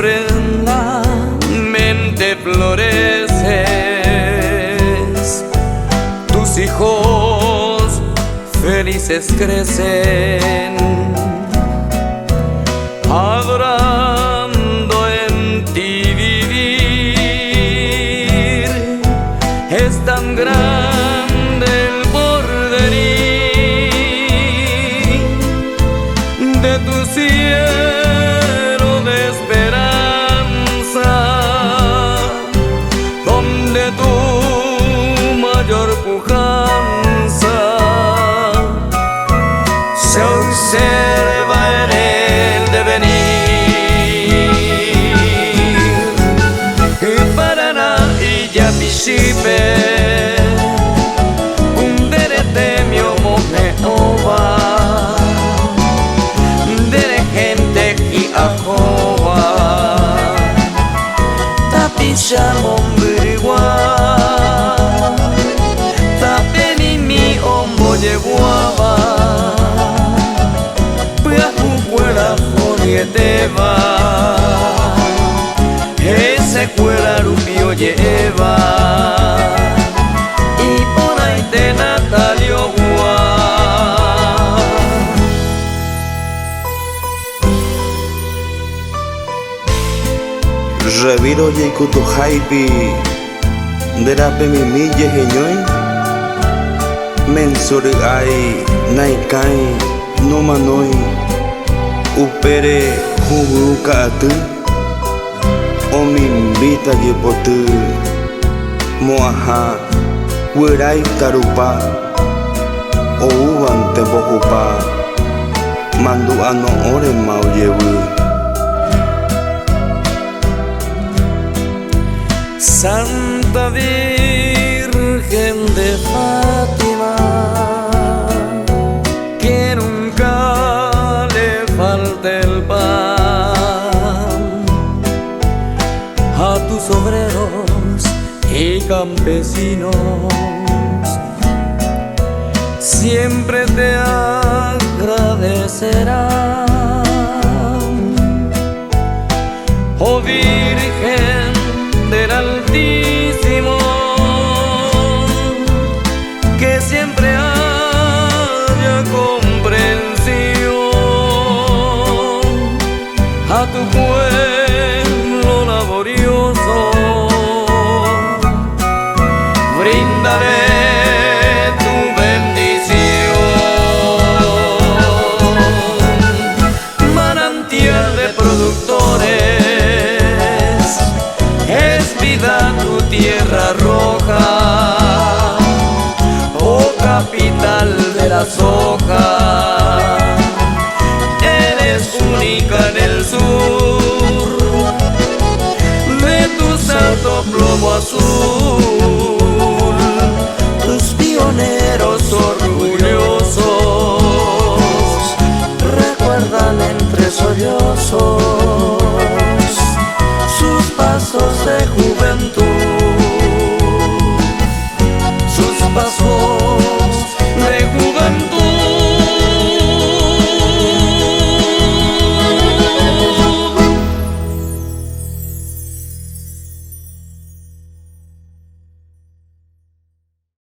siempre en la mente floreces. Tus hijos felices crecen, adorando en ti vivir. Es tan grande el porvenir de tu cielo de esperanza, donde tu mayor pujanza se observa en el devenir. Y Paraná y Yapishipe, Underete Miomoje Ova, Dere gente y Ajoba, Tapisha Mombirigua, Tapeni mi Omboyeguaba, Puyajucuela Jonieteva, ese cuela rubio lleva, y por ahí te Natalio Gua. Reviro yeikutu haipi derape mimi yeheñoi mensuri ai naikai no manoi upere hubuka atu omimbita yepotu moaha wirai tarupa ouban tempojupa mandu ano ore mauyewu. Santa Virgen de Fátima, que nunca le falte el pan a tus obreros y campesinos, siempre te agradecerán. Oh Virgen del Altísimo, que siempre haya comprensión a tu pueblo laborioso. Brindaré tu bendición, manantial de productores, es vida tu tierra roja, oh capital de la soja. Eres única en el sur, de tu santo plomo azul, tus pioneros orgullosos recuerdan entre sollozos sus pasos de juventud.